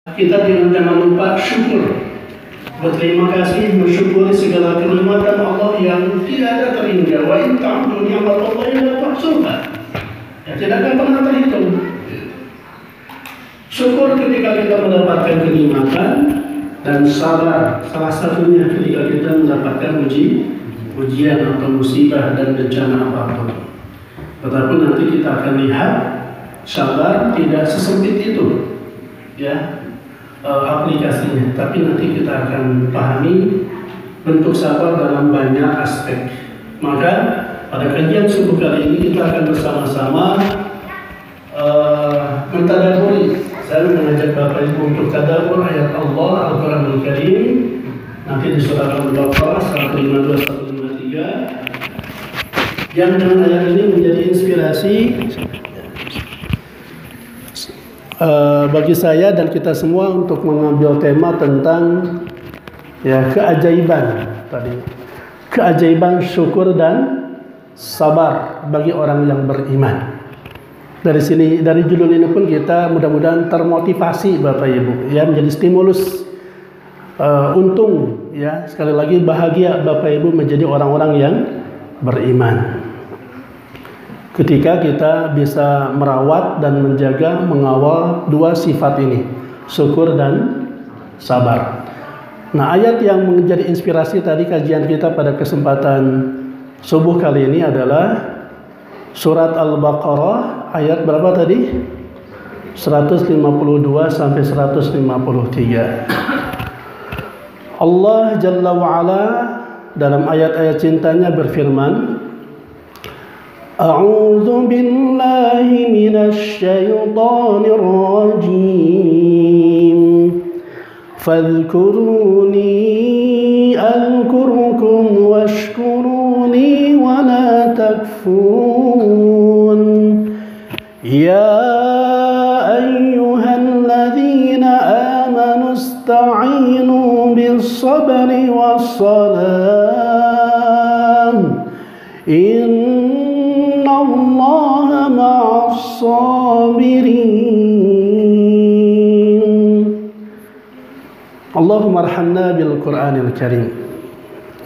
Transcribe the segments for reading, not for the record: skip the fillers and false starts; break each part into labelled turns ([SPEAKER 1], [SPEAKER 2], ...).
[SPEAKER 1] Kita jangan lupa syukur, berterima kasih, mensyukuri segala kenikmatan Allah yang tidak ada terhingga. Wa in ta'uddu ni'matallahi la tuhsuha. Ya, tidak akan pernah terhitung. Syukur ketika kita mendapatkan kenikmatan, dan sabar salah satunya ketika kita mendapatkan ujian atau musibah dan bencana apapun. Tetapi nanti kita akan lihat sabar tidak sesempit itu, ya. Aplikasinya, tapi nanti kita akan pahami bentuk sabar dalam banyak aspek. Maka pada kajian subuh kali ini kita akan bersama-sama mentadaburi. Saya mengajak Bapak Ibu untuk tadabbur ayat Allah Al-Quranul Karim nanti di surah Al-Baqarah 152-153 yang dengan ayat ini menjadi inspirasi bagi saya dan kita semua untuk mengambil tema tentang keajaiban tadi, keajaiban syukur dan sabar bagi orang yang beriman. Dari sini, dari judul ini pun kita mudah-mudahan termotivasi Bapak Ibu, ya, menjadi stimulus. Untung, ya, sekali lagi bahagia Bapak Ibu menjadi orang-orang yang beriman. Ketika kita bisa merawat dan menjaga, mengawal dua sifat ini, syukur dan sabar. Nah, ayat yang menjadi inspirasi tadi kajian kita pada kesempatan subuh kali ini adalah surat Al-Baqarah ayat berapa tadi? 152 sampai 153. Allah Jalla wa'ala dalam ayat-ayat cintanya berfirman, A'udzu billahi minasy syaithanir rajim. Fadhkuruni adhkurkum washkuruni wa la takfurun. Ya ayyuhalladzina amanu ista'inu bis-sabri was-salam. Innallaha ma'as-sabirin. Allahumma arhamna bil Qur'anil Karim.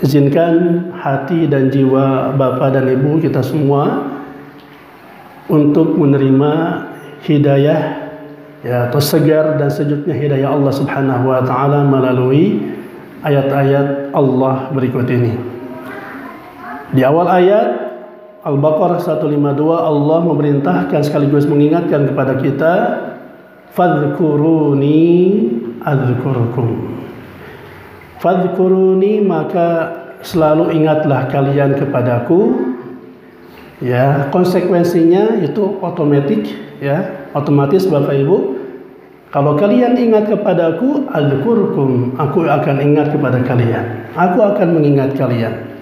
[SPEAKER 1] Izinkan hati dan jiwa Bapak dan Ibu kita semua untuk menerima hidayah, ya, atau segar dan sejuknya hidayah Allah Subhanahu wa taala melalui ayat-ayat Allah berikut ini. Di awal ayat Al-Baqarah 152 Allah memerintahkan sekaligus mengingatkan kepada kita, fadhkuruni adzkurukum. Fadhkuruni, maka selalu ingatlah kalian kepadaku. Ya, konsekuensinya itu otomatis Bapak Ibu. Kalau kalian ingat kepadaku, adzkurukum, aku akan ingat kepada kalian. Aku akan mengingat kalian.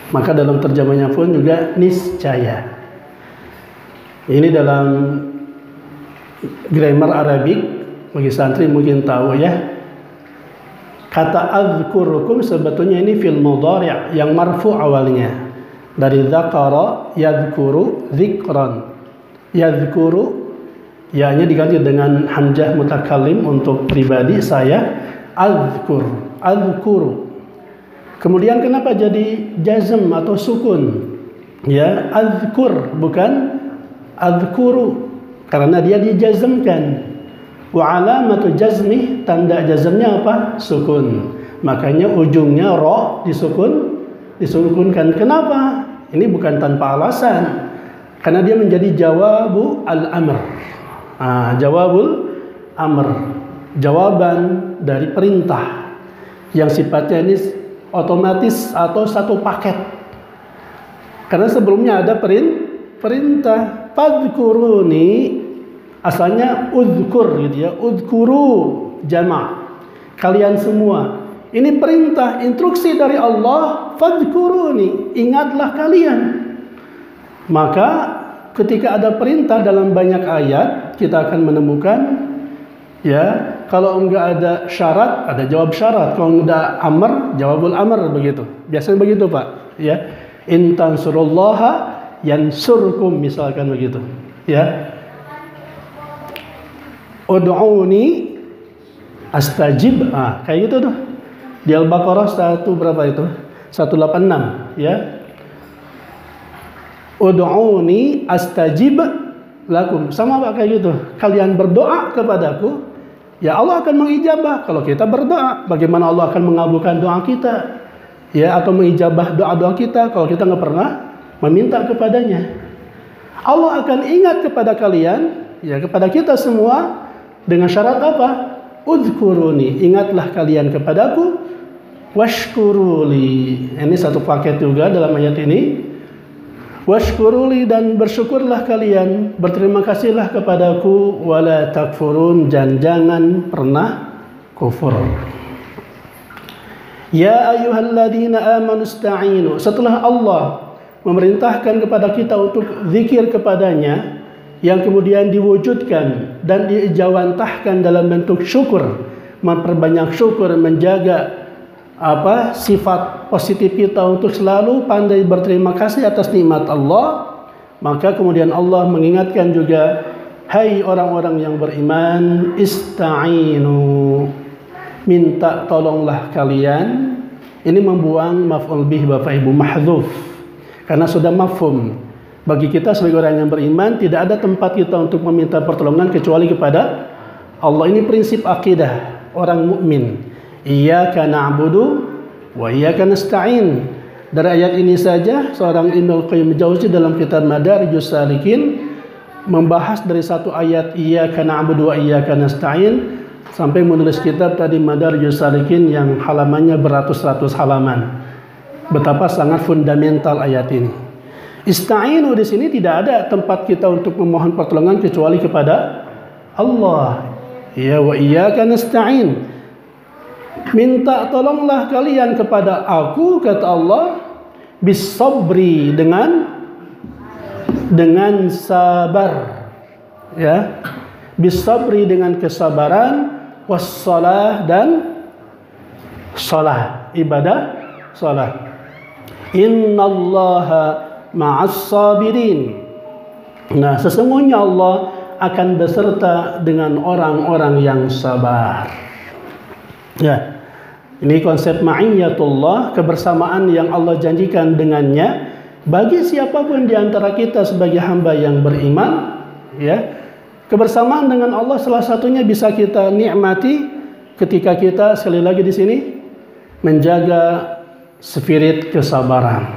[SPEAKER 1] Maka dalam terjemahnya pun juga niscaya. Ini dalam grammar Arabik, bagi santri mungkin tahu, ya. Kata adzkurukum sebetulnya ini fi'il mudhari' yang marfu awalnya. Dari dzakara yadzkuru dzikran. Yadzkuru, ya-nya diganti dengan hamzah mutakallim untuk pribadi saya, adzkuru. Kemudian kenapa jadi jazm atau sukun? Ya, adzkur bukan adzkuru, karena dia dijazmkan. Wa alamatu jazmih, tanda jazmnya apa? Sukun. Makanya ujungnya ra disukunkan. Kenapa? Ini bukan tanpa alasan. Karena dia menjadi jawabul al-amr. Jawabul amr, jawaban dari perintah yang sifatnya ini otomatis atau satu paket. Karena sebelumnya ada perintah. Fadhkuruni asalnya udhkur gitu ya. Udhkuru jama'. Kalian semua. Ini perintah, instruksi dari Allah. Fadhkuruni, ingatlah kalian. Maka ketika ada perintah dalam banyak ayat, kita akan menemukan, ya, kalau enggak ada syarat, ada jawab syarat. Kalau enggak amr, jawabul amr, begitu. Biasanya begitu, Pak, ya. In tansurullaha yansurkum, misalkan begitu, ya. Ud'uni astajib, kayak gitu tuh. Di Al-Baqarah 1 berapa itu? 186 ya. Ud'uni astajib lakum. Sama Pak kayak gitu. Kalian berdoa kepadaku, ya Allah akan mengijabah. Kalau kita berdoa, bagaimana Allah akan mengabulkan doa kita? Ya, atau mengijabah doa-doa kita kalau kita nggak pernah meminta kepadanya. Allah akan ingat kepada kalian, ya kepada kita semua dengan syarat apa? Udhkuruni, ingatlah kalian kepadaku, washkuruli. Ini satu paket juga dalam ayat ini. Washkuruli, dan bersyukurlah kalian, berterima kasihlah kepadaku, wala takfurun, dan jangan pernah kufur. Ya ayyuhalladzina amanu ista'inu. Setelah Allah memerintahkan kepada kita untuk zikir kepadanya, yang kemudian diwujudkan dan diijawantahkan dalam bentuk syukur, memperbanyak syukur, menjaga sifat positif kita untuk selalu pandai berterima kasih atas nikmat Allah. Maka kemudian Allah mengingatkan juga, hai orang-orang yang beriman, ista'inu, minta tolonglah kalian. Ini membuang maf'ul bih Bapak Ibu, mahdzuf, karena sudah mafhum. Bagi kita sebagai orang yang beriman, tidak ada tempat kita untuk meminta pertolongan kecuali kepada Allah. Ini prinsip akidah orang mukmin. Iyyaka na'budu wa iyyaka nasta'in. Dari ayat ini saja seorang Ibnu Qayyim Jauzi dalam kitab Madarijus Salikin membahas dari satu ayat iyyaka na'budu wa iyyaka nasta'in sampai menulis kitab tadi Madarijus Salikin yang halamannya beratus-ratus halaman. Betapa sangat fundamental ayat ini. Ista'inu di sini tidak ada tempat kita untuk memohon pertolongan kecuali kepada Allah. Ya wa iyyaka nasta'in. Minta tolonglah kalian kepada aku, kata Allah, bisabri, dengan sabar. Ya. Bisabri, dengan kesabaran, wassalah, dan salat, ibadah salat. Innallaha ma'as sabirin. Nah, sesungguhnya Allah akan beserta dengan orang-orang yang sabar. Ya, ini konsep ma'iyyatullah, kebersamaan yang Allah janjikan dengannya bagi siapapun di antara kita sebagai hamba yang beriman. Ya, kebersamaan dengan Allah salah satunya bisa kita nikmati ketika kita sekali lagi di sini menjaga spirit kesabaran.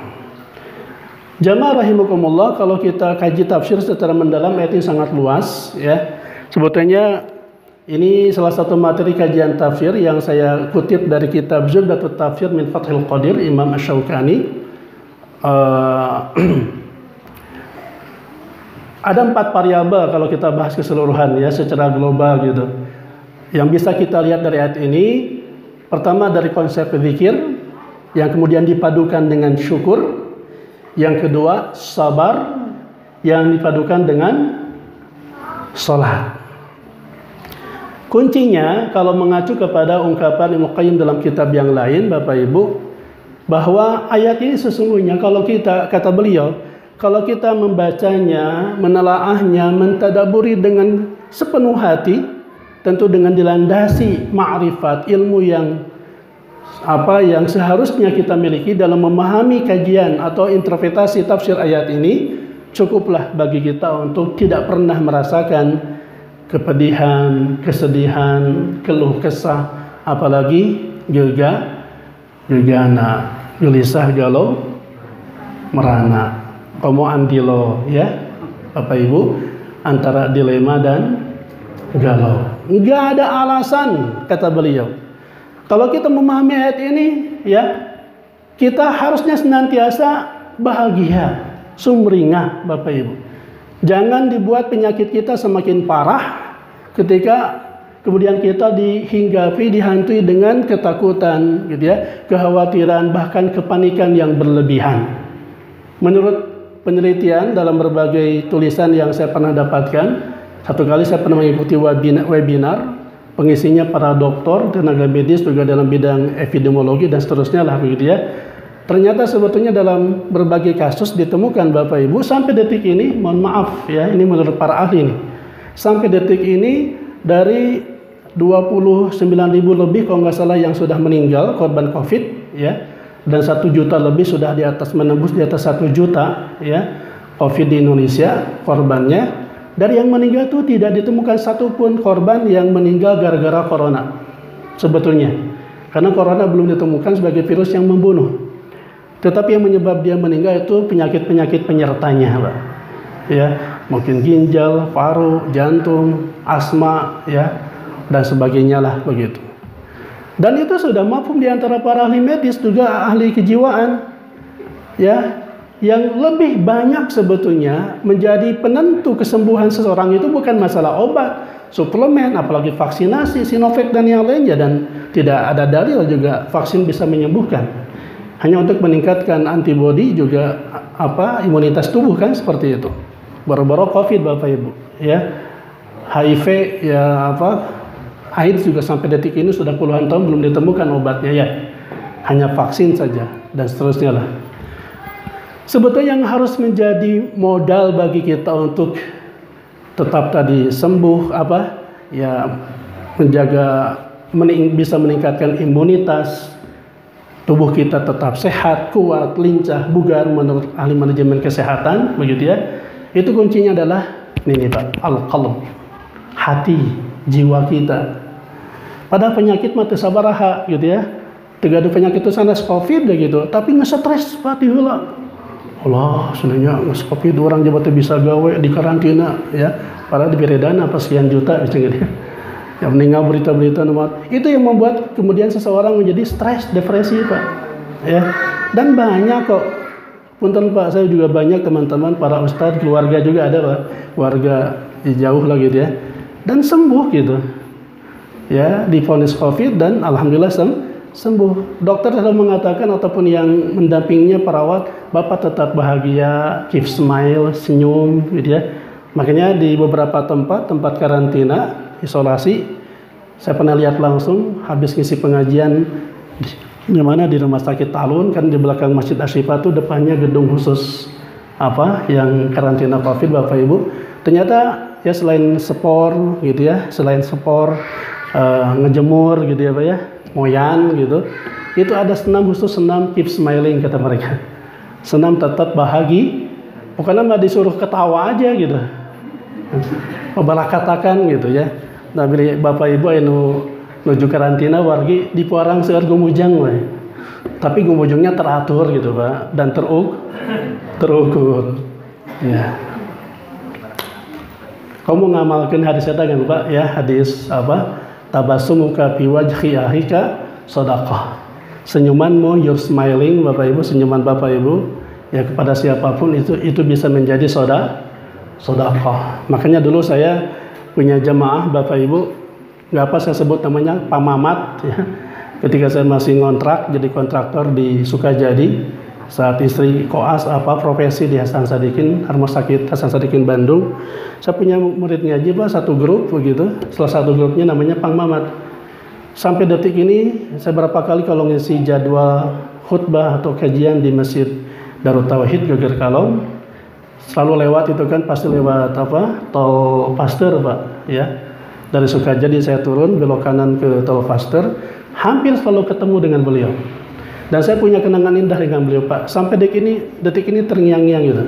[SPEAKER 1] Jamaah rahimakumullah, kalau kita kaji tafsir secara mendalam, ayat ini sangat luas ya. Sebetulnya ini salah satu materi kajian tafsir yang saya kutip dari kitab Zubdatut Tafsir min Fathil Qadir Imam Asy-Syaukani. Ada 4 variabel kalau kita bahas keseluruhan ya, secara global gitu, yang bisa kita lihat dari ayat ini. Pertama dari konsep zikir, yang kemudian dipadukan dengan syukur. Yang kedua sabar, yang dipadukan dengan salat. Kuncinya kalau mengacu kepada ungkapan Ibnu Qayyim dalam kitab yang lain, Bapak Ibu, bahwa ayat ini sesungguhnya kalau kita, kata beliau, kalau kita membacanya, menelaahnya, mentadaburi dengan sepenuh hati, tentu dengan dilandasi ma'rifat, ilmu yang seharusnya kita miliki dalam memahami kajian atau interpretasi tafsir ayat ini, cukuplah bagi kita untuk tidak pernah merasakan kepedihan, kesedihan, keluh kesah, apalagi gegana, gelisah, galau, merana, komo andilo, ya Bapak Ibu, antara dilema dan galau. Enggak ada alasan, kata beliau. Kalau kita memahami ayat ini, ya, kita harusnya senantiasa bahagia, sumringah, Bapak Ibu. Jangan dibuat penyakit kita semakin parah ketika kemudian kita dihinggapi, dihantui dengan ketakutan, gitu ya, kekhawatiran, bahkan kepanikan yang berlebihan. Menurut penelitian dalam berbagai tulisan yang saya pernah dapatkan, satu kali saya pernah mengikuti webinar. Pengisinya para dokter, tenaga medis juga dalam bidang epidemiologi dan seterusnya lah begitu ya. Ternyata sebetulnya dalam berbagai kasus ditemukan Bapak Ibu sampai detik ini, mohon maaf ya, ini menurut para ahli nih. Sampai detik ini dari 29.000 lebih kalau nggak salah yang sudah meninggal korban COVID ya, dan 1 juta lebih sudah menembus di atas 1 juta ya COVID di Indonesia korbannya. Dari yang meninggal itu tidak ditemukan satupun korban yang meninggal gara-gara corona sebetulnya, karena corona belum ditemukan sebagai virus yang membunuh. Tetapi yang menyebab dia meninggal itu penyakit-penyakit penyertanya, Pak. Ya, mungkin ginjal, paru, jantung, asma, ya, dan sebagainya lah begitu. Dan itu sudah mafhum di antara para ahli medis juga ahli kejiwaan, ya, yang lebih banyak sebetulnya menjadi penentu kesembuhan seseorang itu bukan masalah obat, suplemen, apalagi vaksinasi, Sinovac dan yang lainnya, dan tidak ada dalil juga vaksin bisa menyembuhkan. Hanya untuk meningkatkan antibodi juga imunitas tubuh kan seperti itu. Baru-baru COVID Bapak Ibu, ya. HIV ya AIDS juga sampai detik ini sudah puluhan tahun belum ditemukan obatnya ya. Hanya vaksin saja dan seterusnya lah. Sebetulnya yang harus menjadi modal bagi kita untuk tetap tadi sembuh bisa meningkatkan imunitas tubuh kita, tetap sehat, kuat, lincah, bugar menurut ahli manajemen kesehatan begitu ya. Itu kuncinya adalah ini Pak, al-qalb, hati, jiwa kita. Pada penyakit mati sabaraha gitu ya. Tegadu penyakit itu sanes COVID gitu, tapi nge-stres Pak diheula. Allah, sebenarnya nge-COVID orang jabat bisa gawe di karantina ya. Padahal diberi dana apa sekian juta gitu. Yang meninggal berita-berita nomor itu yang membuat kemudian seseorang menjadi stres, depresi Pak ya. Dan banyak kok, punten Pak, saya juga banyak teman-teman para ustadz, keluarga juga ada Pak, keluarga jauh lah gitu ya, dan sembuh gitu ya, divonis COVID dan alhamdulillah sembuh. Dokter selalu mengatakan ataupun yang mendampinginya perawat, Bapak tetap bahagia, keep smile, senyum gitu ya. Makanya di beberapa tempat karantina isolasi, saya pernah lihat langsung habis ngisi pengajian di mana di rumah sakit Talun kan, di belakang Masjid Asyifa itu depannya gedung khusus yang karantina COVID Bapak Ibu. Ternyata ya selain sport gitu ya, ngejemur gitu ya Pak ya, moyan gitu, itu ada senam khusus, senam keep smiling kata mereka. Senam tetap bahagia, bukannya nggak disuruh ketawa aja gitu. Balah katakan gitu ya. Nah, bila Bapak Ibu nuju karantina wargi di puarang seueur gumujang we. Tapi gumujungnya teratur gitu Pak, dan terukur. Ya. Kamu ngamalkan hadis eta kan Pak ya, hadis tabassumuka fi wajhi akhika shadaqah. Senyumanmu, your smiling Bapak Ibu, senyuman Bapak Ibu ya kepada siapapun itu bisa menjadi sedekah. Makanya dulu saya punya jamaah Bapak Ibu, saya sebut namanya Pamamat ya. Ketika saya masih ngontrak jadi kontraktor di Sukajadi, saat istri koas profesi di Hasan Sadikin, Rumah Sakit Hasan Sadikin Bandung, saya punya murid ngaji Pak, satu grup begitu. Salah satu grupnya namanya Pang Mamat. Sampai detik ini saya berapa kali kalau ngisi jadwal khutbah atau kajian di Masjid Darut Tauhid Geger Kalong, selalu lewat itu kan, pasti lewat tol Pasteur Pak ya. Dari Sukajadi saya turun belok kanan ke tol Pasteur, hampir selalu ketemu dengan beliau. Dan saya punya kenangan indah dengan beliau Pak. Sampai detik ini terngiang-ngiang gitu.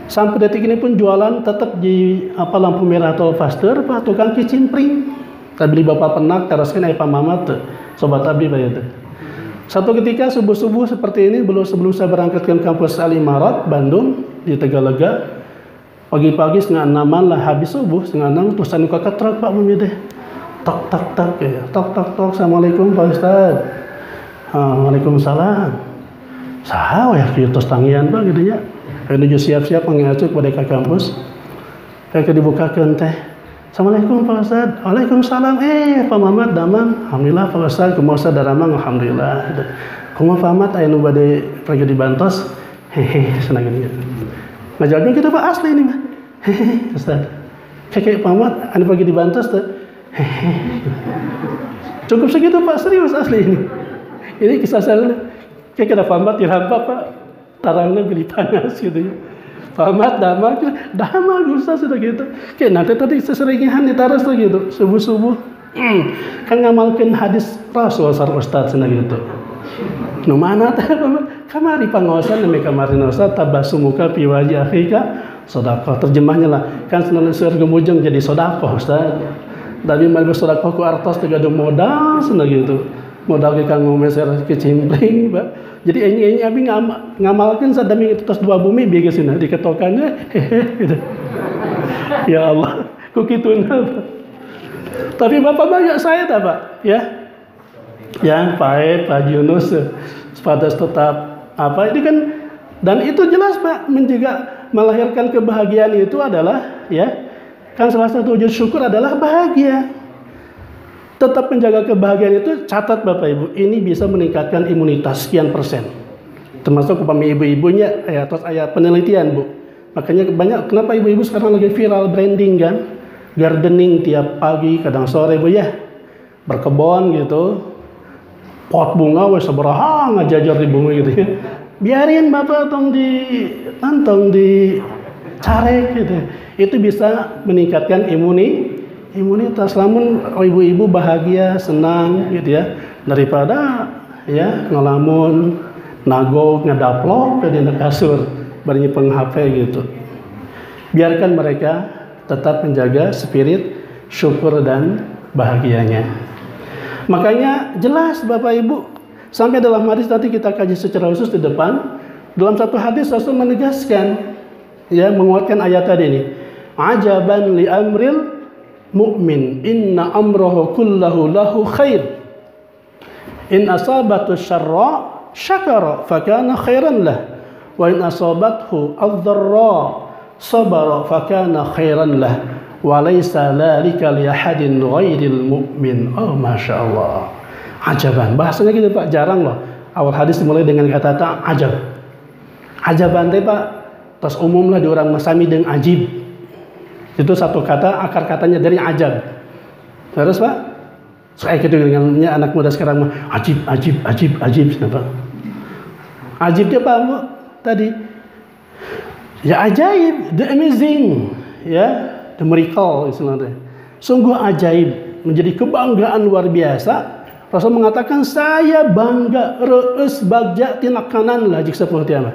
[SPEAKER 1] Sampai detik ini pun jualan tetap di lampu merah tol Pasteur Pak, tukang kicimpring. Saya beli Bapak Penak, teraskan Pak Mamat, sobat abdi Pak itu. Satu ketika subuh-subuh seperti ini, sebelum saya berangkat ke kampus Al-Imarat Bandung di Tegalega, pagi-pagi 5:30 lah habis subuh 5:30 terus anu ka truk Pak memilih tok ya, tok assalamualaikum Pak Ustaz. Waalaikumsalam. Saha ya kieu tos tangian Pak gitu nya. Menuju siap-siap ngajak pada ke kampus. Kayak dibukakeun teh. Assalamualaikum Pak Ustaz. Waalaikumsalam. Pak Mamat damang. Alhamdulillah Pak Ustaz, kumaha Ustaz daramang alhamdulillah. Kumaha Pak Mamat aya nu bade pergi dibantos. Hehe, senang gini. Nah jawabnya kita Pak asli ini mah. Hehe, Ustaz. Kayak Pak Mamat anu pergi dibantos tuh. Hehe. Cukup segitu Pak, serius asli ini. Ini kisah saya kayak kita Pak Mamat dirhampa Pak. Tarangnya beli panas gitu ya. Pamat damang Ustaz sudah gitu. Kayak nanti tadi seseringihan ditaras tuh gitu subuh-subuh Kan ngamalkeun hadis Rasul sar Ustaz cenah gitu. Nu mana teh kamari pangaosan nami kamari Ustaz tabasumuka fi wajhi akhika sedekah. Terjemahnya lah kan cenah seueur gemujeng jadi sedekah Ustaz. Tapi malih sedekah ku artos teh gaduh modal cenah gitu. Modal ke kanggo meser kecimpring, Pak. Jadi ini abi ngamalkeun sadami tos dua bumi bieu geus cenah diketokannya gitu. Ya Allah, ku kituna. Tapi Bapak banyak saya tak Pak, ya. Yang Pak Yunus sepadas tetap apa itu kan, dan itu jelas Pak menjaga melahirkan kebahagiaan itu adalah ya kan salah satu wujud syukur adalah bahagia. Tetap menjaga kebahagiaan itu, catat Bapak Ibu, ini bisa meningkatkan imunitas sekian persen. Termasuk upama ibu-ibunya ya, terus ayat penelitian Bu. Makanya banyak kenapa ibu-ibu sekarang lagi viral branding kan, gardening tiap pagi kadang sore Bu ya, berkebun gitu. Pot bunga wes sabaraha ngajajar di bumi gitu ya. Biarin Bapak tong di carek gitu. Itu bisa meningkatkan imunitas. Lamun ibu-ibu bahagia, senang gitu ya. Daripada ya ngelamun, nagog, ngadaplok ke dina kasur, bari nyepeng HP gitu. Biarkan mereka tetap menjaga spirit syukur dan bahagianya. Makanya jelas Bapak Ibu, sampai dalam hadis nanti kita kaji secara khusus di depan. Dalam satu hadis Rasul menegaskan, ya menguatkan ayat tadi ini. Ajaban li amril mu'min, inna amrahu kullahu lahu khair. In asabatu syarra syakara fakana khairan lah. Wa in asabathu ad-dharra sabara fakana khairan lah. Walaysa dzalika li ahadin ghairil mu'min. Oh Masya Allah, ajaban bahasanya gitu Pak, jarang loh awal hadis dimulai dengan kata ajab. Ajaban teh Pak tas umum lah di orang masami dengan ajib, itu satu kata, akar katanya dari ajab. Terus Pak saya gitu dengannya anak muda sekarang mah ajib Pak. Ajib dia Pak Bu tadi ya, ajaib, the amazing ya, the miracle istilahnya. Sungguh ajaib, menjadi kebanggaan luar biasa. Rasul mengatakan saya bangga reus bagja tina kanan lah jik sepuluh tiama.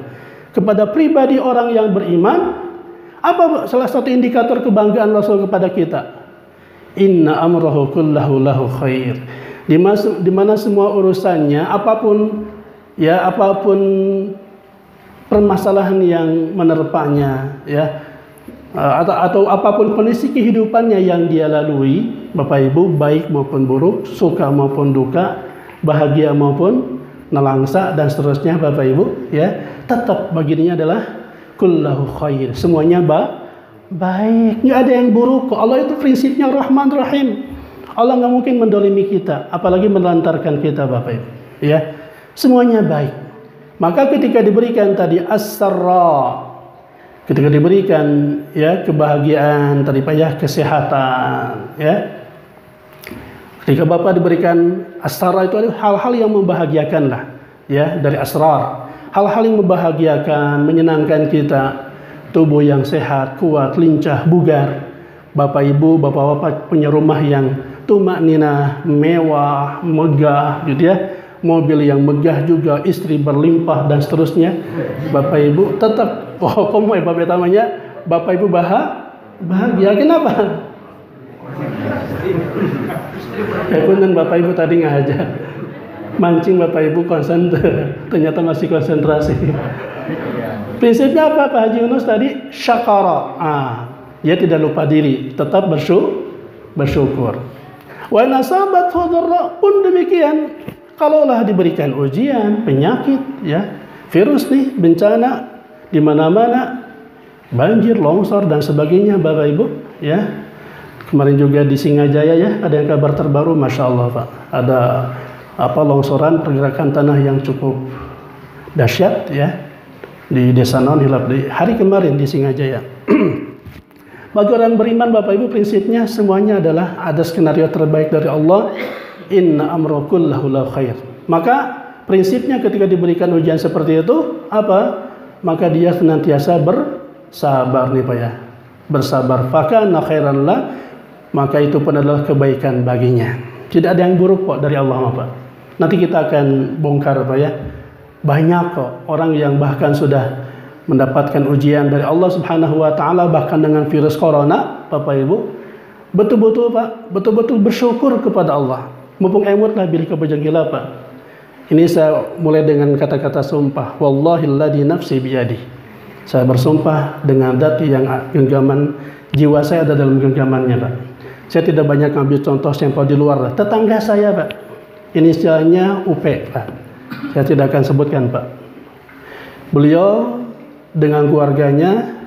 [SPEAKER 1] Kepada pribadi orang yang beriman, apa salah satu indikator kebanggaan Rasul kepada kita? Inna amrahu kullahu lahu khair. Di mana semua urusannya apapun permasalahan yang menerpanya ya, atau apapun kondisi kehidupannya yang dia lalui Bapak Ibu, baik maupun buruk, suka maupun duka, bahagia maupun nelangsa dan seterusnya Bapak Ibu ya, tetap baginya adalah kullahu khair, semuanya baik, nggak ada yang buruk. Allah itu prinsipnya Rahman Rahim. Allah nggak mungkin mendolimi kita, apalagi melantarkan kita Bapak Ibu ya, semuanya baik. Maka ketika diberikan tadi as-sarra, ketika diberikan ya kebahagiaan tadi Pak ya, kesehatan ya, ketika Bapak diberikan as-sarra itu adalah hal-hal yang membahagiakan lah ya, dari asrar, hal-hal yang membahagiakan, menyenangkan kita, tubuh yang sehat, kuat, lincah, bugar. Bapak Ibu, Bapak-bapak punya rumah yang tumak nina, mewah, megah gitu ya, mobil yang megah juga, istri berlimpah dan seterusnya. Bapak Ibu tetap kamu Bapak namanya Bapak Ibu bahagia. Kenapa? Dan Bapak Ibu tadi ngajak mancing Bapak Ibu ternyata masih konsentrasi. Prinsipnya apa Pak Haji Yunus tadi? Syakara. Dia tidak lupa diri, tetap bersyukur. Wa nasabat dharra pun demikian. Kalaulah diberikan ujian, penyakit, ya, virus nih, bencana di mana-mana, banjir, longsor dan sebagainya, Bapak Ibu, ya. Kemarin juga di Singajaya ya, ada yang kabar terbaru, Masya Allah Pak. Ada longsoran, pergerakan tanah yang cukup dahsyat, ya, di Desa Non-Hilap di hari kemarin di Singajaya. Bagi orang beriman, Bapak Ibu, prinsipnya semuanya adalah ada skenario terbaik dari Allah. Inna amrakum lahu khair. Maka prinsipnya ketika diberikan ujian seperti itu apa? Maka dia senantiasa bersabar nih Pak ya. Bersabar. Fakana khairan lah. maka itu pun adalah kebaikan baginya. Tidak ada yang buruk kok dari Allah, Pak. Nanti kita akan bongkar, Pak ya. Banyak kok orang yang bahkan sudah mendapatkan ujian dari Allah Subhanahu wa taala, bahkan dengan virus corona, Bapak Ibu. Betul-betul Pak, betul-betul bersyukur kepada Allah. Mumpung emut lah bilih kebejengkila Pak. Ini saya mulai dengan kata-kata sumpah. Wallahilladzi nafsi biyadi. Saya bersumpah dengan zat yang genggaman jiwa saya ada dalam genggamannya Pak. Saya tidak banyak ngambil contoh sampel di luar. Tetangga saya Pak, inisialnya UP Pak. Saya tidak akan sebutkan Pak. Beliau dengan keluarganya,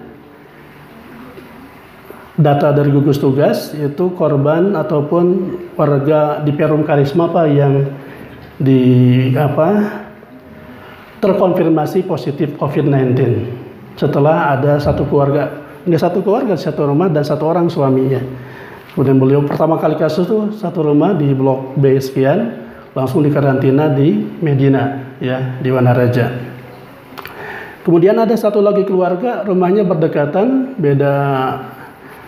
[SPEAKER 1] data dari gugus tugas itu korban ataupun warga di Perum Karisma Pak yang terkonfirmasi positif COVID-19 setelah ada satu rumah dan satu orang suaminya. Kemudian beliau pertama kali kasus itu satu rumah di blok B sekian, langsung dikarantina di Medina ya, di Wanaraja. Kemudian ada satu lagi keluarga, rumahnya berdekatan, beda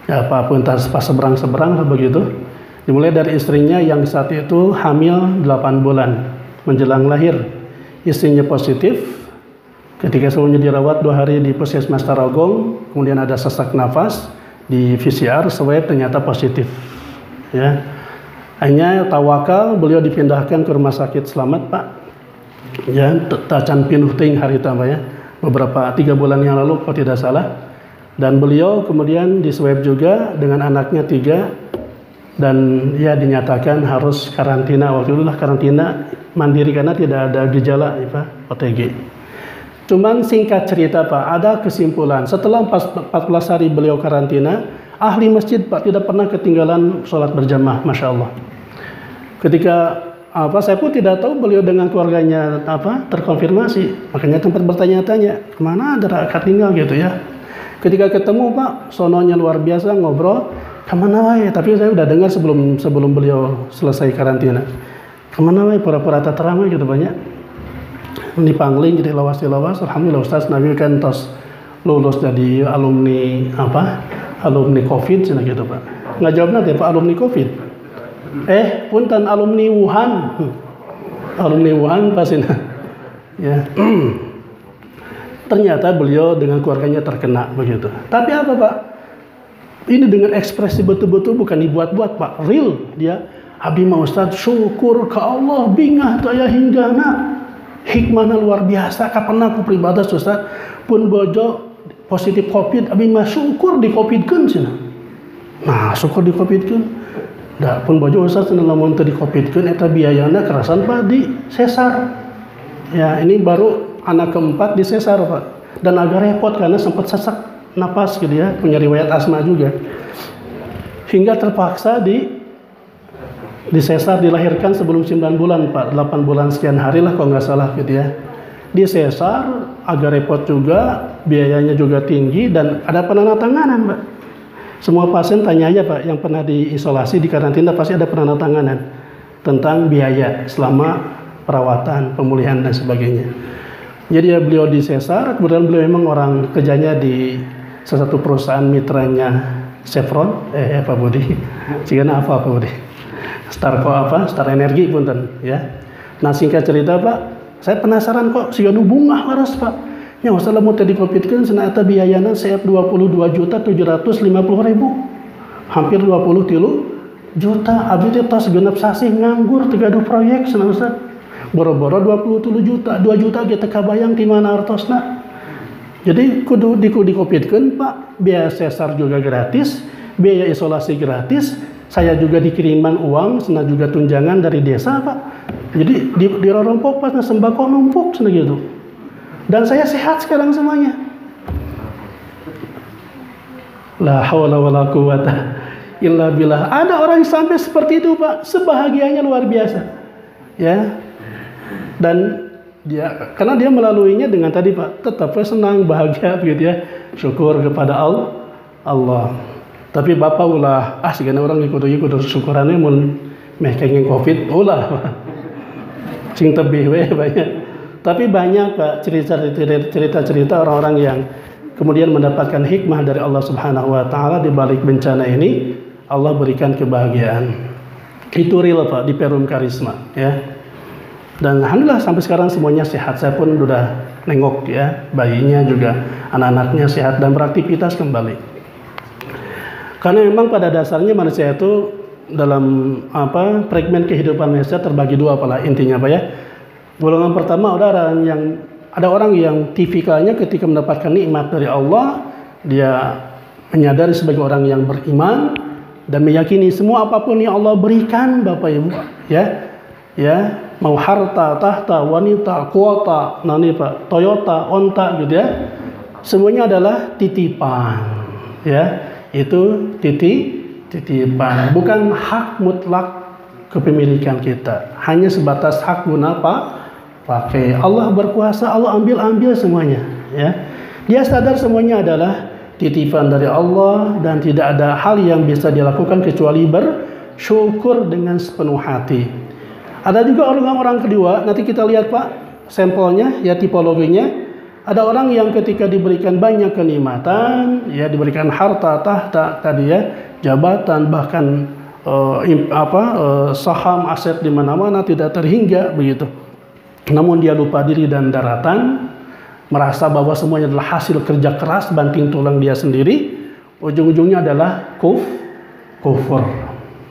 [SPEAKER 1] ya apapun pas seberang-seberang begitu. Dimulai dari istrinya yang saat itu hamil 8 bulan menjelang lahir. Istrinya positif. Ketika sebelumnya dirawat 2 hari di Puskesmas Tarogong, kemudian ada sesak nafas, di PCR swab ternyata positif. Ya. Hanya tawakal beliau dipindahkan ke Rumah Sakit Slamet Pak. Ya, tacan pinuh ting hari tambah ya. Beberapa 3 bulan yang lalu kalau tidak salah. Dan beliau kemudian diswab juga dengan anaknya 3 dan ya dinyatakan harus karantina. Waktu itu lah karantina mandiri karena tidak ada gejala ya Pak, OTG. Cuman singkat cerita Pak, ada kesimpulan setelah 14 hari beliau karantina, ahli masjid Pak tidak pernah ketinggalan sholat berjamaah, Masya Allah. Ketika saya pun tidak tahu beliau dengan keluarganya terkonfirmasi, makanya tempat bertanya-tanya kemana ada akad tinggal gitu ya. Ketika ketemu Pak, sononya luar biasa, ngobrol, kemana wae? Tapi saya udah dengar sebelum beliau selesai karantina. Kemana wae pura-pura taterama gitu banyak. Di Pangling jadi lawas. Alhamdulillah Ustaz Nabi kan tos lulus jadi alumni alumni COVID cina gitu Pak. Nggak jawab nanti Pak alumni COVID. Punten alumni Wuhan. Alumni Wuhan pasina. Ya. Ternyata beliau dengan keluarganya terkena begitu. Tapi apa Pak? Ini dengan ekspresi betul-betul bukan dibuat-buat Pak, real dia. Abi mah Ustaz syukur ke Allah bingah daya hinggana. Hikmahnya luar biasa. Kapan aku beribadah Ustaz pun bojo positif COVID, abi mah syukur di COVID-keun cenah. Nah, syukur di COVID-keun. Da pun bojo Ustaz cenah lamun teu di COVID-keun eta biayana kerasan Pak di sesar. Ya, ini baru anak keempat di sesar Pak. Dan agak repot karena sempat sesak napas gitu ya, punya riwayat asma juga. Hingga terpaksa di sesar, dilahirkan sebelum 9 bulan Pak, 8 bulan sekian hari lah kalau nggak salah gitu ya. Di sesar agak repot juga, biayanya juga tinggi dan ada penandatanganan Pak. Semua pasien tanya aja Pak, yang pernah diisolasi di karantina pasti ada penandatanganan tentang biaya selama perawatan, pemulihan dan sebagainya. Jadi ya beliau di sesar, kemudian beliau memang orang kerjanya di salah satu perusahaan mitranya Chevron, Pak Budi, cigana apa Budi? Star Energi punten ya. Nah singkat cerita Pak, saya penasaran kok sigana bungah laras Pak. Nya masalah mau tadi COVID-keun cenah eta biayana CF 22.750.000. Hampir 23 juta. Abi teh tos genep sasi nganggur 3 proyek cenah Ustaz. Boro-boro 27 juta, 2 juta ge teu kabayang ti mana artosna. Jadi kudu di COVID-keun Pak, biaya sesar juga gratis, biaya isolasi gratis. Saya juga dikiriman uang, sana juga tunjangan dari desa Pak. Jadi di rorompok pas sembako numpuk sana gitu. Dan saya sehat sekarang semuanya. La haula wala quwata illa billah. Ada orang yang sampai seperti itu Pak, sebahagianya luar biasa. Ya. Dan dia karena dia melaluinya dengan tadi Pak, tetap senang, bahagia begitu ya. Syukur kepada Allah. Tapi bapak ulah sigana orang kudu syukurannya mun meh kenging COVID ulah sing tebih we banyak. Tapi banyak Pak cerita-cerita orang-orang yang kemudian mendapatkan hikmah dari Allah Subhanahu wa taala di balik bencana ini. Allah berikan kebahagiaan. Itu real Pak di Perum Karisma ya. Dan alhamdulillah sampai sekarang semuanya sehat. Saya pun sudah nengok ya, bayinya juga, anak-anaknya sehat dan beraktivitas kembali. Karena memang pada dasarnya manusia itu dalam fragmen kehidupan manusia terbagi dua apalah intinya Pak ya. Golongan pertama ada orang yang tipikalnya ketika mendapatkan nikmat dari Allah, dia menyadari sebagai orang yang beriman dan meyakini semua apapun yang Allah berikan Bapak Ibu ya mau harta, tahta, wanita, kuota, Toyota, onta gitu ya, semuanya adalah titipan ya, itu titipan, bukan hak mutlak kepemilikan kita, hanya sebatas hak guna pakai. Allah berkuasa, Allah ambil semuanya ya. Dia sadar semuanya adalah titipan dari Allah dan tidak ada hal yang bisa dilakukan kecuali bersyukur dengan sepenuh hati. Ada juga orang-orang kedua, nanti kita lihat Pak sampelnya ya, tipologinya. Ada orang yang ketika diberikan banyak kenikmatan ya, diberikan harta, tahta tadi ya, jabatan, bahkan saham, aset di mana-mana tidak terhingga begitu. Namun dia lupa diri dan daratan, merasa bahwa semuanya adalah hasil kerja keras banting tulang dia sendiri, ujung-ujungnya adalah kufur.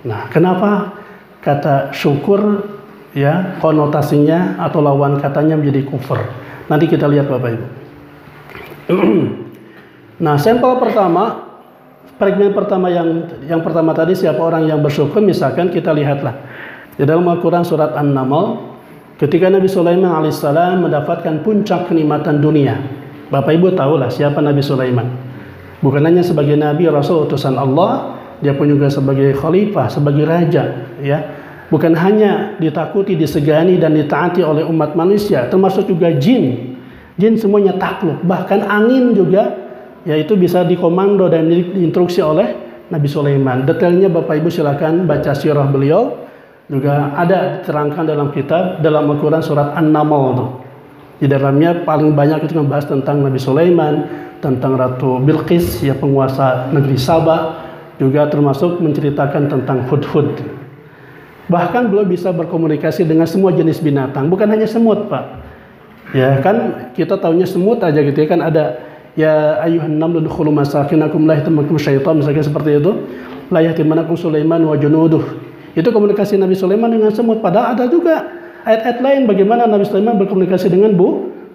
[SPEAKER 1] Nah, kenapa kata syukur ya konotasinya atau lawan katanya menjadi kufur? Nanti kita lihat Bapak Ibu. Nah, sampel pertama, fragmen pertama yang pertama tadi, siapa orang yang bersyukur, misalkan kita lihatlah di dalam Al-Quran surat An-Naml. Ketika Nabi Sulaiman alaihissalam mendapatkan puncak kenikmatan dunia, Bapak Ibu tahulah siapa Nabi Sulaiman. Bukan hanya sebagai Nabi, Rasul, utusan Allah, dia pun juga sebagai khalifah, sebagai raja. Ya, bukan hanya ditakuti, disegani dan ditaati oleh umat manusia, termasuk juga jin. Jin semuanya takluk, bahkan angin juga, yaitu bisa dikomando dan diinstruksi oleh Nabi Sulaiman. Detailnya Bapak Ibu silakan baca sirah beliau. Juga ada diterangkan dalam kitab, dalam Al-Quran surat An-Naml. Di dalamnya paling banyak itu membahas tentang Nabi Sulaiman, tentang Ratu Bilqis, ya penguasa negeri Sabah, juga termasuk menceritakan tentang hudhud. Bahkan beliau bisa berkomunikasi dengan semua jenis binatang, bukan hanya semut Pak. Ya kan kita tahunya semut aja gitu ya, kan ada ya ayyuhan namlu dukhulu masakinakum la yahtimannakum syaitan, misalnya seperti itu. La yahtimannakum Sulaiman wa junuduh. Itu komunikasi Nabi Sulaiman dengan semut. Padahal ada juga ayat-ayat lain bagaimana Nabi Sulaiman berkomunikasi dengan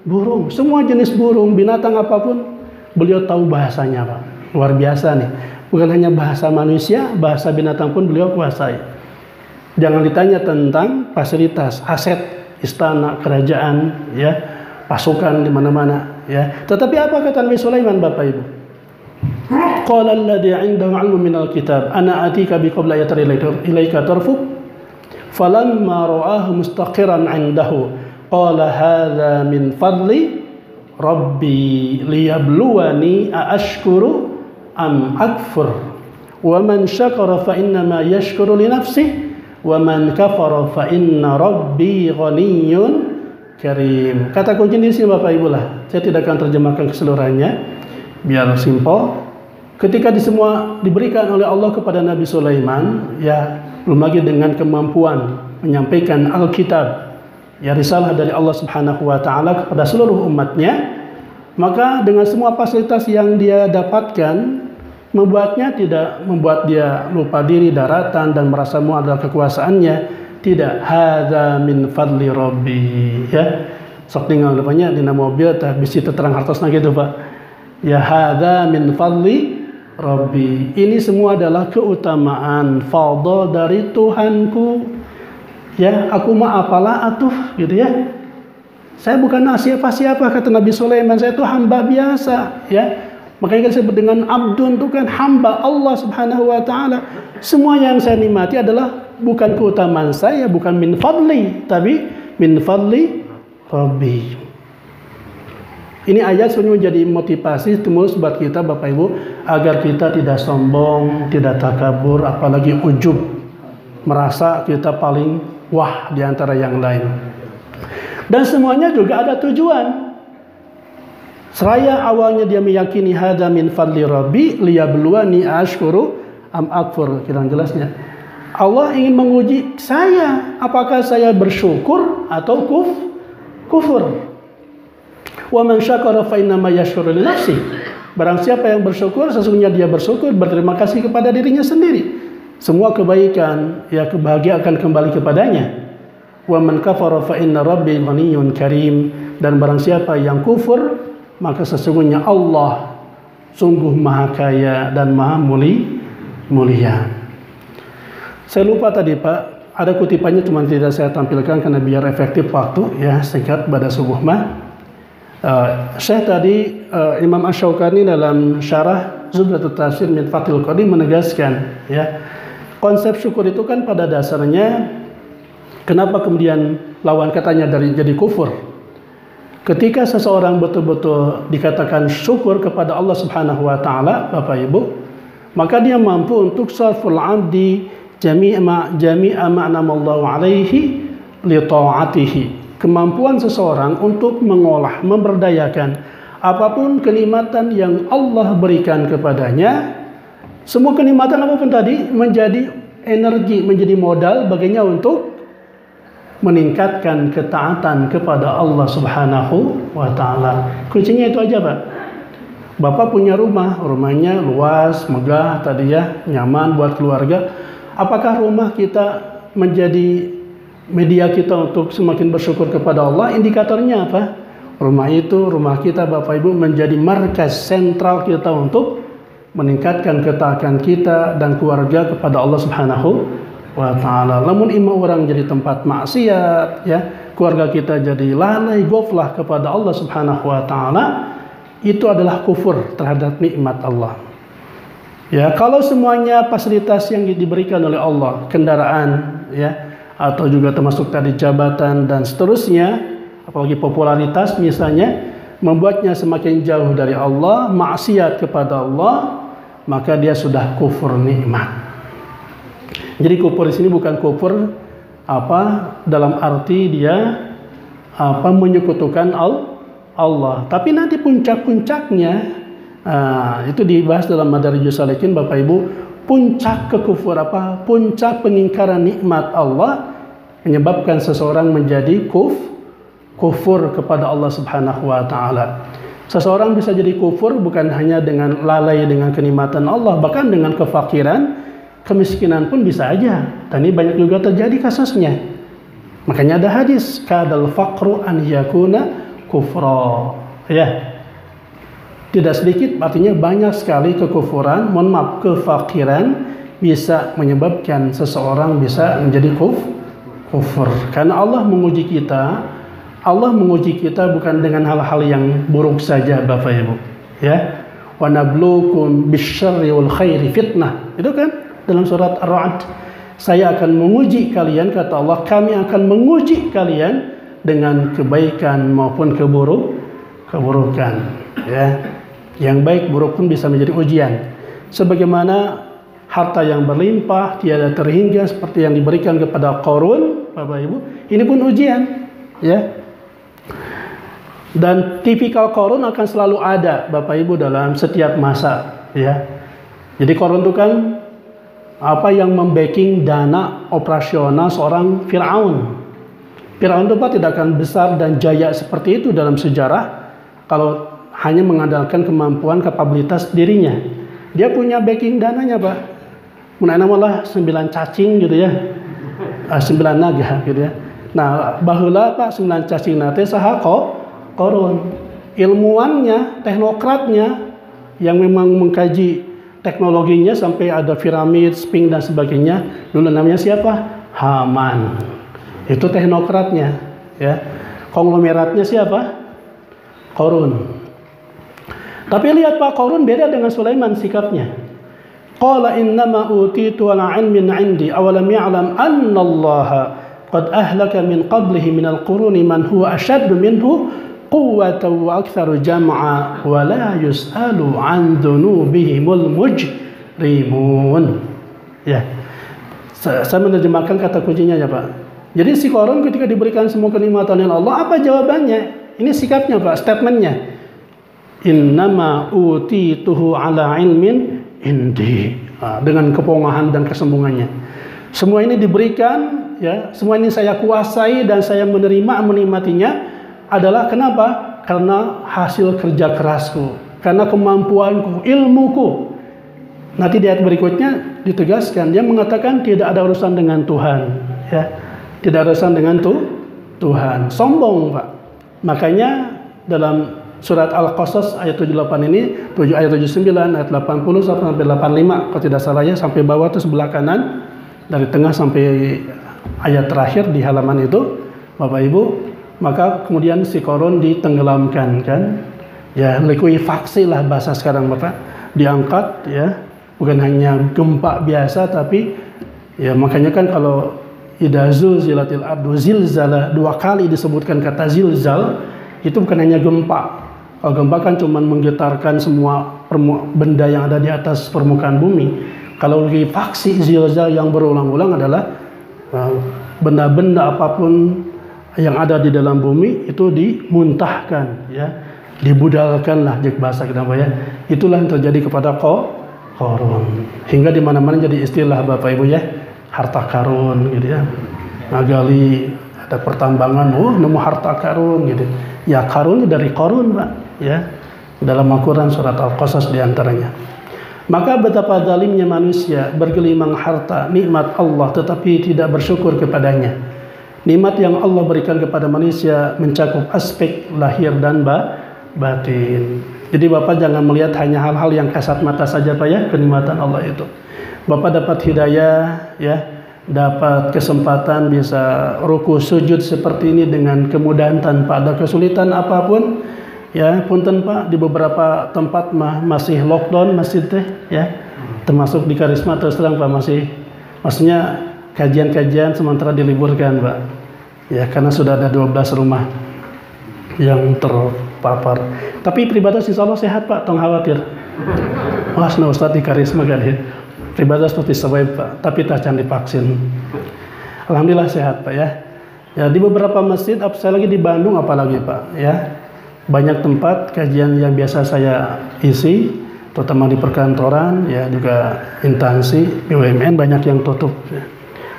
[SPEAKER 1] burung. Semua jenis burung, binatang apapun, beliau tahu bahasanya Pak. Luar biasa nih. Bukan hanya bahasa manusia, bahasa binatang pun beliau kuasai. Jangan ditanya tentang fasilitas, aset, istana, kerajaan, ya, pasukan di mana-mana, ya. Tetapi apa kata Nabi Sulaiman Bapak Ibu? Qala alladhi 'indahu 'ilmun minal kitab ana atika bi qabla yatar ilaika tarfuk falamma ra'ahu mustaqiran 'indahu qala hadha min fadli rabbi liyabluwani aashkuru am akfur wa man syakara fa innama yashkuru li nafsihi wa man kafara fa inna rabbi ghaniyyun karim. Kata kunci di sini Bapak Ibu lah. Saya tidak akan terjemahkan keseluruhannya biar simpel. Ketika semua diberikan oleh Allah kepada Nabi Sulaiman, ya belum lagi dengan kemampuan menyampaikan Alkitab, ya risalah dari Allah Subhanahu wa taala kepada seluruh umatnya, maka dengan semua fasilitas yang dia dapatkan membuat dia lupa diri, daratan, dan merasa semua adalah kekuasaannya. Tidak, hadza min fadli rabbi, ya. Sok tinggal depannya dina mobil teh bisi terang hartosna gitu Pak. Ya hadza min fadli rabbi. Ini semua adalah keutamaan fadl dari Tuhanku. Ya, aku mah apalah atuh gitu ya. Saya bukan siapa-siapa kata Nabi Sulaiman, saya itu hamba biasa, ya. Makanya kita sebut dengan abdun, itu kan hamba Allah Subhanahu wa taala. Semua yang saya nikmati adalah bukan keutamaan saya, bukan min fadli, tapi min fadli rabbi. Ini ayat sebenarnya menjadi motivasi stimulus buat kita Bapak Ibu agar kita tidak sombong, tidak takabur, apalagi ujub, merasa kita paling wah di antara yang lain. Dan semuanya juga ada tujuan. Seraya awalnya dia meyakini hadza min fadli rabbi liyabluwani ashkuru am akfur, kurang jelasnya. Allah ingin menguji saya, apakah saya bersyukur atau kufur. Wa man syakara fa innama yashkuru li nafsi. Barang siapa yang bersyukur, sesungguhnya dia bersyukur, berterima kasih kepada dirinya sendiri. Semua kebaikan, ya kebahagiaan akan kembali kepadanya. Wa man kafara fa inna rabbi ghaniyyun karim. Dan barang siapa yang kufur, maka sesungguhnya Allah sungguh maha kaya dan maha mulia. Saya lupa tadi Pak, ada kutipannya cuma tidak saya tampilkan karena biar efektif waktu, ya singkat pada subuh mah. Syekh tadi Imam Asy-Syaukani dalam syarah Zuhdatul Tafsir min Fathul Qadir menegaskan, ya, konsep syukur itu kan pada dasarnya kenapa kemudian lawan katanya dari jadi kufur. Ketika seseorang betul-betul dikatakan syukur kepada Allah Subhanahu wa taala, Bapak Ibu, maka dia mampu untuk sarful 'abdi jami'a ma'namallahu alaihi li ta'atihi. Kemampuan seseorang untuk mengolah, memberdayakan apapun kenikmatan yang Allah berikan kepadanya, semua kenikmatan apapun tadi menjadi energi, menjadi modal baginya untuk meningkatkan ketaatan kepada Allah Subhanahu wa taala. Kuncinya itu aja, Pak. Bapak punya rumahnya luas, megah tadi ya, nyaman buat keluarga. Apakah rumah kita menjadi media kita untuk semakin bersyukur kepada Allah? Indikatornya apa? Rumah kita Bapak Ibu menjadi markas sentral kita untuk meningkatkan ketaatan kita dan keluarga kepada Allah Subhanahu wa ta'ala. Namun imam orang jadi tempat maksiat, ya, keluarga kita jadi lalai, goflah kepada Allah Subhanahu wa ta'ala, itu adalah kufur terhadap nikmat Allah. Ya, kalau semuanya fasilitas yang diberikan oleh Allah, kendaraan, ya, atau juga termasuk tadi jabatan dan seterusnya, apalagi popularitas misalnya, membuatnya semakin jauh dari Allah, maksiat kepada Allah, maka dia sudah kufur nikmat. Jadi kufur di sini bukan kufur dalam arti dia menyekutukan Allah, tapi nanti puncak-puncaknya itu dibahas dalam Madarijus Salikin, Bapak Ibu. Puncak kekufur puncak pengingkaran nikmat Allah menyebabkan seseorang menjadi kufur kepada Allah Subhanahu wa taala. Seseorang bisa jadi kufur bukan hanya dengan lalai dengan kenikmatan Allah, bahkan dengan kefakiran, kemiskinan pun bisa aja. Dan ini banyak juga terjadi kasusnya. Makanya ada hadis, kadal faqru an yakuna kufra. Ya. Tidak sedikit, artinya banyak sekali kekufuran, kefakiran bisa menyebabkan seseorang bisa menjadi kufur. Karena Allah menguji kita bukan dengan hal-hal yang buruk saja, Bapak Ibu. Ya. Wa nabluukum bisyarri wal khairi fitnah. Itu kan dalam surat Ar-Ra'd. Saya akan menguji kalian, kata Allah, kami akan menguji kalian dengan kebaikan maupun keburukan. Ya. Yang baik buruk pun bisa menjadi ujian. Sebagaimana harta yang berlimpah tiada terhingga seperti yang diberikan kepada Qarun, Bapak Ibu, ini pun ujian, ya. Dan tipikal Qarun akan selalu ada, Bapak Ibu, dalam setiap masa, ya. Jadi Qarun itu kan yang membacking dana operasional seorang Fir'aun. Fir'aun itu tidak akan besar dan jaya seperti itu dalam sejarah kalau hanya mengandalkan kemampuan kapabilitas dirinya. Dia punya backing dananya, Pak. Mulai namalah 9 cacing gitu ya. 9 naga gitu ya. Nah, baheula Pak 9 cacing nate saha Qarun. Ilmuwannya, teknokratnya yang memang mengkaji teknologinya sampai ada piramid, sphinx dan sebagainya. Dulu namanya siapa? Haman. Itu teknokratnya, ya. Konglomeratnya siapa? Qarun. Tapi lihat Pak, Qarun beda dengan Sulaiman sikapnya. Qala innama utitu ala ilmin 'indi awalam ya'lam anna Allah qad ahlaka min qablihi min al-quruni man huwa ashaddu minhu quwwatan wa aktsaru jam'a wa la yus'alu 'an dhunubihimul mujrimun. Ya. Saya menerjemahkan kata kuncinya ya, Pak. Jadi si Qarun ketika diberikan semua kenikmatan oleh Allah, apa jawabannya? Ini sikapnya, Pak, statementnya. Innama utituhu ala ilmin indi. dengan kepongahan dan kesombongannya. Semua ini diberikan, ya, semua ini saya kuasai dan saya menikmatinya adalah kenapa? Karena hasil kerja kerasku, karena kemampuanku, ilmuku. Nanti di ayat berikutnya ditegaskan, dia mengatakan tidak ada urusan dengan Tuhan, ya, tidak ada urusan dengan Tuhan. Sombong, Pak. Makanya dalam surat Al-Qasas ayat 78 ini, ayat 79, ayat 80 sampai 85 kalau tidak salah ya, sampai bawah itu sebelah kanan, dari tengah sampai ayat terakhir di halaman itu, Bapak Ibu, maka kemudian si Qarun ditenggelamkan, kan? Ya, likuifaksi lah bahasa sekarang, Bapak. Diangkat, ya. Bukan hanya gempa biasa, tapi ya makanya kan kalau idza zulzilatil ardu zilzala, 2 kali disebutkan kata zilzal, itu bukan hanya gempa. Kalau gempa kan cuma menggetarkan semua benda yang ada di atas permukaan bumi. Kalau likuifaksi zilzal yang berulang-ulang adalah benda-benda apapun yang ada di dalam bumi itu dimuntahkan, ya, dibudalkan lah bahasa kita, ya. Itulah yang terjadi kepada Qarun. Hingga di mana-mana jadi istilah, Bapak Ibu, ya, harta karun gitu, ya. Ngagali ada pertambangan, nemu harta karun gitu. Ya, karun dari Qarun, Pak, ya. Dalam Al-Qur'an surat Al-Qasas di antaranya. Maka betapa zalimnya manusia bergelimang harta, nikmat Allah tetapi tidak bersyukur kepadanya. Nikmat yang Allah berikan kepada manusia mencakup aspek lahir dan batin. Jadi Bapak jangan melihat hanya hal-hal yang kasat mata saja, Pak, ya, kenikmatan Allah itu. Bapak dapat hidayah, ya, dapat kesempatan bisa ruku sujud seperti ini dengan kemudahan tanpa ada kesulitan apapun. Ya, punten Pak, di beberapa tempat masih lockdown masjid teh, ya. Termasuk di Karisma terus terang Pak maksudnya kajian-kajian sementara diliburkan, Pak. Ya, karena sudah ada 12 rumah yang terpapar. Tapi beribadah insya Allah sehat, Pak, tong khawatir. Mas na Ustaz di Karisma kan ya. Beribadah seperti sebaik, Pak, tapi tak can divaksin. Alhamdulillah sehat, Pak, ya. Ya, di beberapa masjid, saya lagi di Bandung apalagi, Pak, ya. Banyak tempat kajian yang biasa saya isi, terutama di perkantoran, ya, juga instansi BUMN banyak yang tutup. Ya.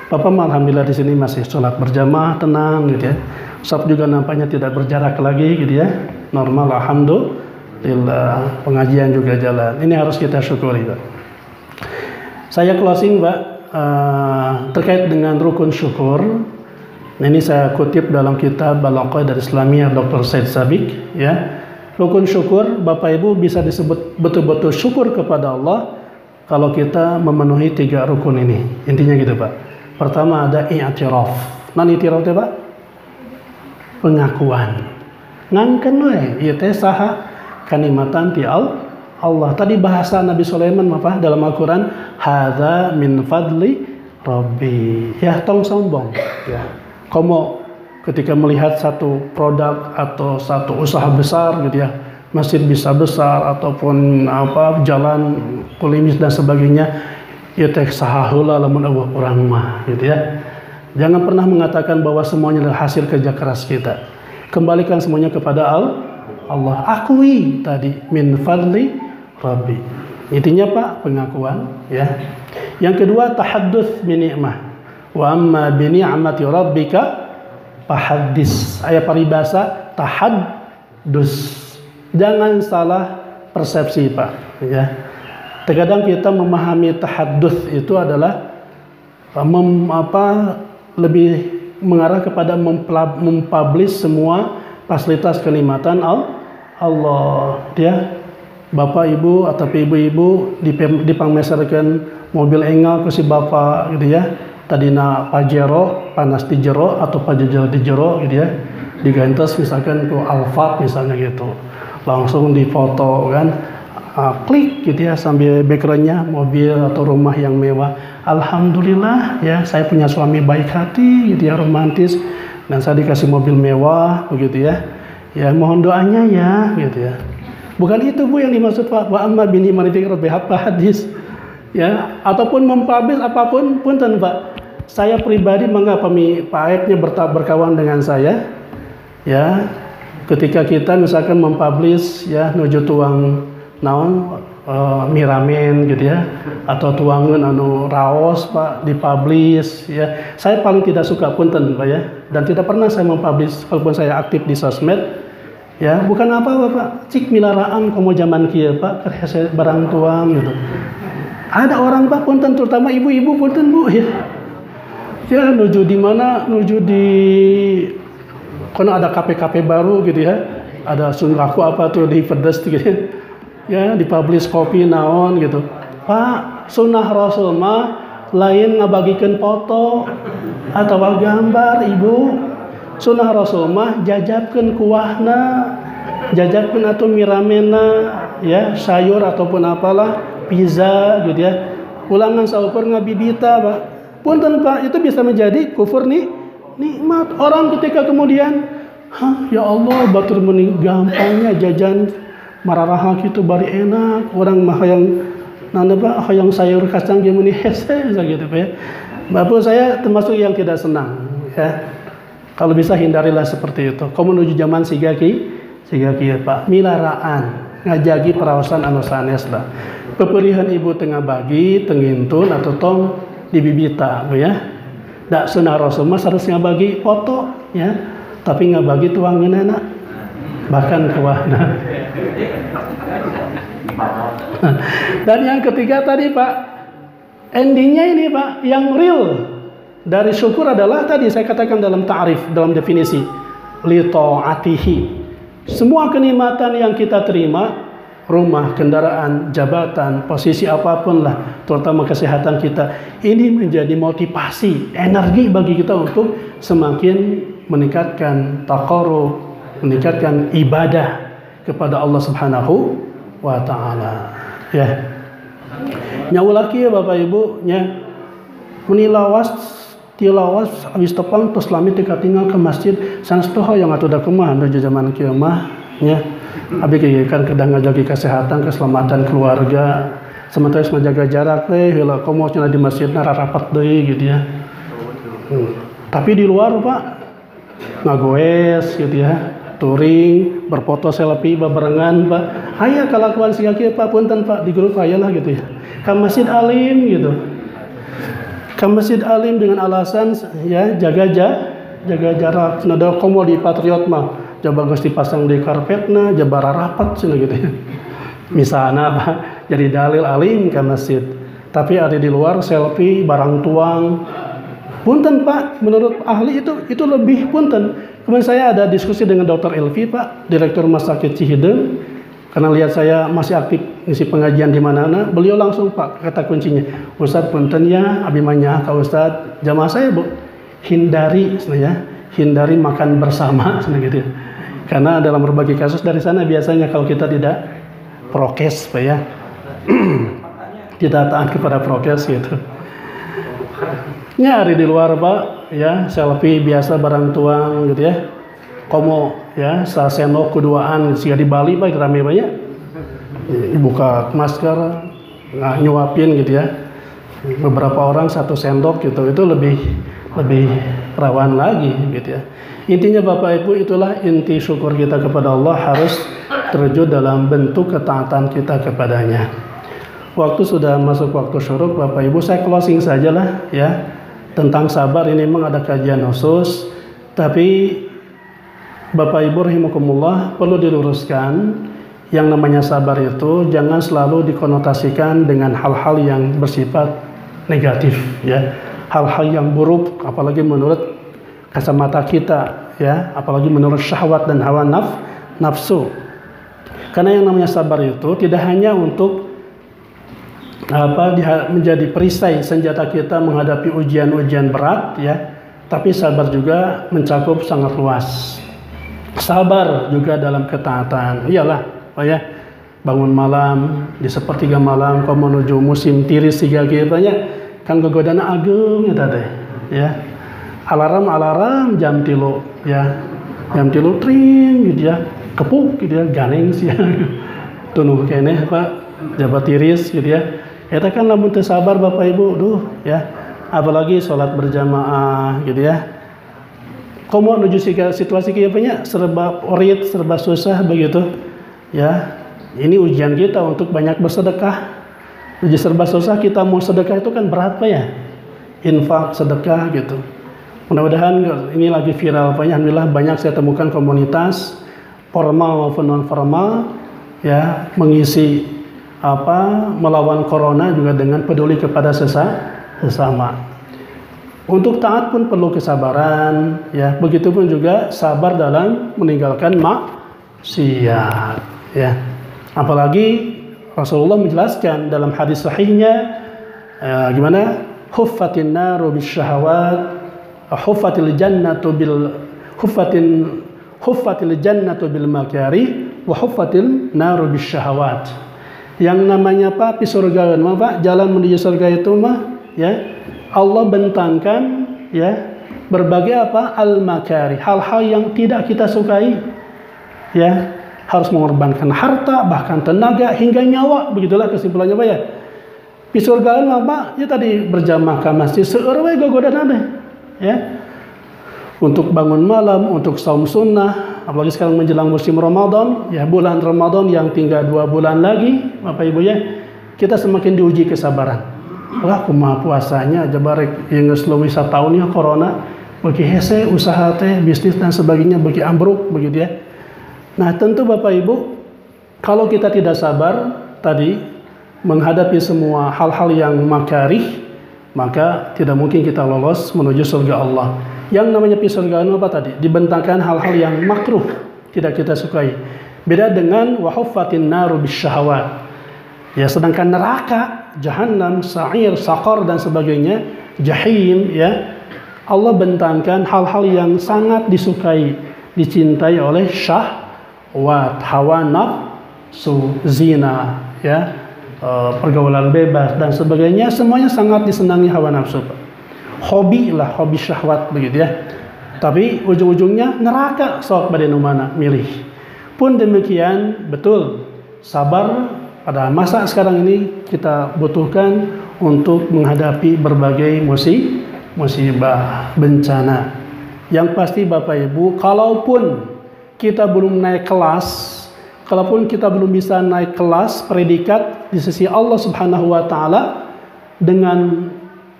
[SPEAKER 1] Bapak alhamdulillah di sini masih sholat berjamaah tenang gitu ya. Ustaz juga nampaknya tidak berjarak lagi gitu ya. Normal alhamdulillah. Pengajian juga jalan. Ini harus kita syukuri, Pak. Saya closing, Pak, terkait dengan rukun syukur. Nah, ini saya kutip dalam kitab Al-Aqaidah Islamiyah Dr. Said Sabiq, ya. Rukun syukur, Bapak Ibu, bisa disebut betul-betul syukur kepada Allah kalau kita memenuhi 3 rukun ini. Intinya gitu, Pak. Pertama ada i'tiraf. Nan i'tiraf teh, Pak? Pengakuan. Ngangken we ieu teh saha kanikmatan ti Allah. Tadi bahasa Nabi Sulaiman apa dalam Al-Qur'an, hadza min fadli rabbi. Ya, tong sombong, ya. Kamu ketika melihat satu produk atau satu usaha besar gitu ya, masjid bisa besar ataupun apa jalan kulimis dan sebagainya, ya teh saha heula lamun eueuh urang mah gitu ya. Jangan pernah mengatakan bahwa semuanya adalah hasil kerja keras kita. Kembalikan semuanya kepada Allah. Akui tadi min fadli rabbi. Intinya, Pak, pengakuan, ya. Yang kedua tahadduts bi ni'mah. Wa amma bi ni'mati rabbika fahaddits. Ayat paribasa tahaddus. Jangan salah persepsi, Pak, ya. Terkadang kita memahami tahaddus itu adalah lebih mengarah kepada mempublish semua fasilitas kenikmatan Allah, ya. Bapak Ibu atau ibu-ibu dipangmeserkeun mobil enggal ku si bapak gitu ya. Tadina Pajero panas di jero atau Pajero di jero gitu ya. Digantos misalkan ku Alphard misalnya gitu. Langsung difoto kan. Klik gitu ya sambil backgroundnya mobil atau rumah yang mewah. Alhamdulillah ya, saya punya suami baik hati gitu ya, romantis, dan saya dikasih mobil mewah begitu ya. Ya mohon doanya ya gitu ya. Bukan itu, Bu, yang dimaksud, Pak. Wa amma bini manifik rabbihab hadis. Ya, ataupun mempublish apapun punten, Pak. Saya pribadi mangga Pak Aibnya berkawan dengan saya. Ya. Ketika kita misalkan mempublish ya nuju tuang naon miramen gitu ya, atau tuangan anu raos Pak dipublish ya. Saya paling tidak suka punten Pak ya, dan tidak pernah saya mempublish walaupun saya aktif di sosmed ya. Bukan apa Bapak, cik milaraan komo zaman kieu Pak, karena saya barang tuang gitu. Ada orang Pak punten, terutama ibu-ibu punten Bu ya. Ya nuju di mana, nuju di karena ada KP-KP baru gitu ya, ada sungkaku apa tuh di pedes gitu ya, dipublish kopi naon gitu. Pak, sunnah Rasul mah lain ngabagikan foto atau gambar Ibu. Sunnah Rasul mah jajabkeun kuahna, jajabkeun atuh miramena ya, sayur ataupun apalah, pizza gitu ya. Ulangan saukur ngabibita Pak. Punten Pak, itu bisa menjadi kufur nih nikmat. Orang ketika kemudian, ya Allah batur meni gampangnya jajan mararaha gitu bari enak, orang mah yang nanda Pak, yang sayur kacang ge meni hese gitu Pak ya. Bapak saya termasuk yang tidak senang ya. Kalau bisa hindarilah seperti itu. Kamu menuju zaman sigaki Pak, milaraan ngajagi perawasan anu sanes lah. Peperihan ibu tengah bagi, tengintun atau tong dibibita ya. Dak sunnah Rasul mah harusnya bagi foto ya, tapi nggak bagi tuangin enak, bahkan kuahna. Dan yang ketiga tadi Pak, endingnya ini Pak, yang real dari syukur adalah tadi saya katakan dalam ta'rif, dalam definisi li ta'atihi. Semua kenikmatan yang kita terima, rumah, kendaraan, jabatan, posisi apapun lah, terutama kesehatan kita, ini menjadi motivasi, energi bagi kita untuk semakin meningkatkan taqarrub, meningkatkan ibadah kepada Allah Subhanahu wa taala. Ya. Nyawulaki ya Bapak Ibu nya menilawas tilawas habis tepang terus lami teka tinggal ke masjid sanes toh yang atuh da kumaha menuju zaman kieu mah nya. Abi kan kedang ngajagi kesehatan, keselamatan keluarga, sementara menjaga jarak teh heula komo cenah di masjidna rapat deui gitu ya. Tapi di luar Pak ngagoes gitu ya, touring, berfoto selfie barengan Pak. Aya kalakuan siga kieu Pak, punten Pak di grup aya lah gitu ya. Ka Masjid Alim gitu. Ka Masjid Alim dengan alasan ya jaga jarak. Nada komo di Patriot mah coba geus dipasang di karpetna, jabara rapat cenah gitu ya. Misalnya Pak, jadi dalil alim ka masjid. Tapi ada di luar selfie barang tuang. Punten Pak, menurut ahli itu lebih punten. Kemudian saya ada diskusi dengan Dr. Elvi Pak, Direktur Rumah Sakit Cihideung. Karena lihat saya masih aktif ngisi pengajian di mana-mana, beliau langsung Pak kata kuncinya, Ustaz punten ya, abi manya ka Ustaz, jamaah saya Bu, hindari makan bersama gitu ya. Karena dalam berbagai kasus dari sana biasanya kalau kita tidak prokes Pak ya, tidak taat kepada prokes gitu. Nyari di luar Pak ya, selfie biasa barang tuang gitu ya, komo ya, sasendok kuduaan siga di Bali Pak rame banyak, buka masker nyuapin gitu ya, beberapa orang satu sendok gitu, itu lebih rawan lagi gitu ya. Intinya Bapak Ibu, itulah inti syukur kita kepada Allah, harus terwujud dalam bentuk ketaatan kita kepadanya. Waktu sudah masuk waktu syuruk Bapak Ibu, saya closing sajalah ya. Tentang sabar ini memang ada kajian khusus, tapi Bapak Ibu rahimakumullah perlu diluruskan, yang namanya sabar itu jangan selalu dikonotasikan dengan hal-hal yang bersifat negatif ya. Hal-hal yang buruk, apalagi menurut kacamata kita ya, apalagi menurut syahwat dan hawa nafsu. Karena yang namanya sabar itu tidak hanya untuk menjadi perisai senjata kita menghadapi ujian-ujian berat ya, tapi sabar juga mencakup sangat luas. Sabar juga dalam ketaatan. Iyalah, Pak ya, bangun malam di sepertiga malam kau menuju musim tiris tiga banyak kan kegodana agung ya tadi ya. Alarm jam 3 ya, jam 3 tring gitu ya, kepuk gitu ya, ganeng sih ya. Tunuh keneh Pak, jabat tiris gitu ya. Eta kan lamun teu sabar Bapak Ibu, duh ya. Apalagi sholat berjamaah gitu ya. Komo menuju situasi kieu nya serba orit, serba susah begitu. Ya. ini ujian kita untuk banyak bersedekah. Jadi serba susah kita mau sedekah itu kan berat Pak ya. Infak, sedekah gitu. Mudah-mudahan ini lagi viral Pak ya. Alhamdulillah banyak saya temukan komunitas formal maupun non formal ya mengisi melawan corona juga dengan peduli kepada sesama. Untuk taat pun perlu kesabaran ya. Begitupun juga sabar dalam meninggalkan maksiat ya. Apalagi Rasulullah menjelaskan dalam hadis sahihnya gimana huffatin naru bisyahawat huffatil jannatu bil makari wa huffatil naru bisyahawat. Yang namanya Pak surga Pak, jalan menuju surga itu ya Allah bentangkan ya berbagai al-makari, hal-hal yang tidak kita sukai ya, harus mengorbankan harta, bahkan tenaga hingga nyawa, begitulah kesimpulannya Pak ya. Di surga Pak ya tadi berjamaah ke masjid seueur we gogodan ade ya. Untuk bangun malam, untuk saum sunnah, apalagi sekarang menjelang musim Ramadan, ya bulan Ramadan yang tinggal 2 bulan lagi, Bapak Ibu ya, kita semakin diuji kesabaran. Lah kumaha puasanya aja barek yang geus leuwih sataunnya corona, bagi hese usaha teh, bisnis dan sebagainya bagi ambruk begitu ya. Nah, tentu Bapak Ibu, kalau kita tidak sabar tadi menghadapi semua hal-hal yang makarih, maka tidak mungkin kita lolos menuju surga Allah. Yang namanya surga apa tadi? Dibentangkan hal-hal yang makruh, tidak kita sukai. Beda dengan wahuffatin naru bisyahawat. Ya, sedangkan neraka, jahanam, sa'ir, saqar dan sebagainya, jahim ya, Allah bentangkan hal-hal yang sangat disukai, dicintai oleh syahwat, hawa nafsu, zina ya, pergaulan bebas dan sebagainya, semuanya sangat disenangi hawa nafsu. Hobi syahwat begitu ya. Tapi ujung-ujungnya neraka sok pada mana milih. Pun demikian betul sabar pada masa sekarang ini kita butuhkan untuk menghadapi berbagai musibah, bencana. Yang pasti Bapak Ibu, kalaupun kita belum naik kelas, kalaupun kita belum bisa naik kelas predikat di sisi Allah Subhanahu wa taala dengan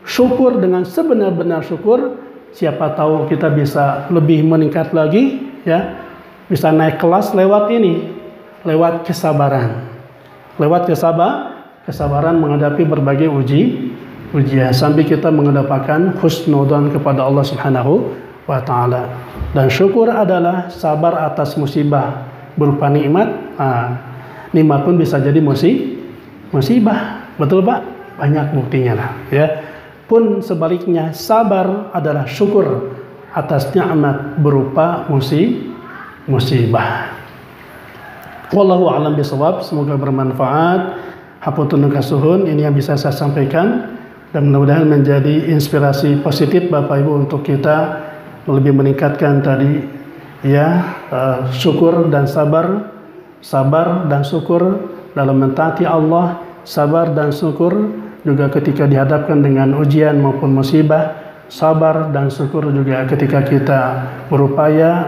[SPEAKER 1] syukur, dengan sebenar-benar syukur, siapa tahu kita bisa lebih meningkat lagi ya, bisa naik kelas lewat ini, lewat kesabaran, kesabaran menghadapi berbagai ujian sampai kita mengedepankan husnudzon kepada Allah Subhanahu wa taala. Dan syukur adalah sabar atas musibah berupa nikmat. Nikmat pun bisa jadi musibah, betul Pak? Banyak buktinya lah ya. Pun sebaliknya sabar adalah syukur atas nikmat berupa musibah. Wallahu a'lam bishawab. Semoga bermanfaat. Hapunten kasuhun, ini yang bisa saya sampaikan dan mudah-mudahan menjadi inspirasi positif Bapak Ibu untuk kita lebih meningkatkan tadi ya syukur dan sabar dan syukur dalam mentaati Allah, sabar dan syukur juga ketika dihadapkan dengan ujian maupun musibah, sabar dan syukur juga ketika kita berupaya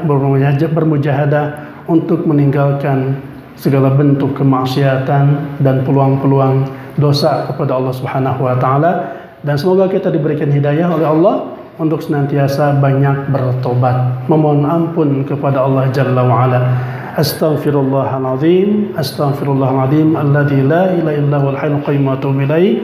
[SPEAKER 1] bermujahadah untuk meninggalkan segala bentuk kemaksiatan dan peluang-peluang dosa kepada Allah Subhanahu wa taala, dan semoga kita diberikan hidayah oleh Allah untuk senantiasa banyak bertobat, memohon ampun kepada Allah Jalla wa ala. Astaghfirullahaladzim alladzi la ilaha illa huwal hayyul qayyum wa atubu ilaih.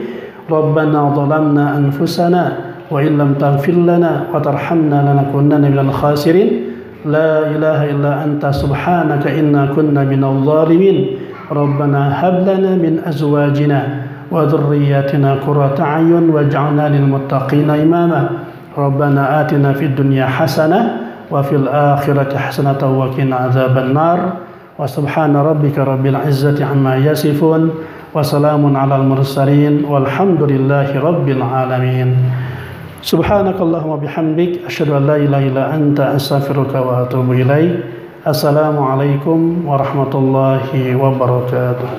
[SPEAKER 1] Rabbana zalamna anfusana wa illam taghfir lana wa tarhamna lanakunanna minal khasirin. La ilaha illa anta subhanaka inna kunna minadh dhalimin. Rabbana hab lana min azwajina wa dhurriyyatina qurrata a'yun waj'alna lil muttaqina imama. Rabbana atina fid dunya hasanah wa fil akhirati hasanatan wa qina adzaban nar. Wa subhana rabbika rabbil izzati amma yasifun wa salamun alal mursalin walhamdulillahi rabbil alamin. Subhanakallahumma bihamdik asyhadu an la ilaha illa anta astaghfiruka wa atubu ilaik. Assalamualaikum warahmatullahi wabarakatuh.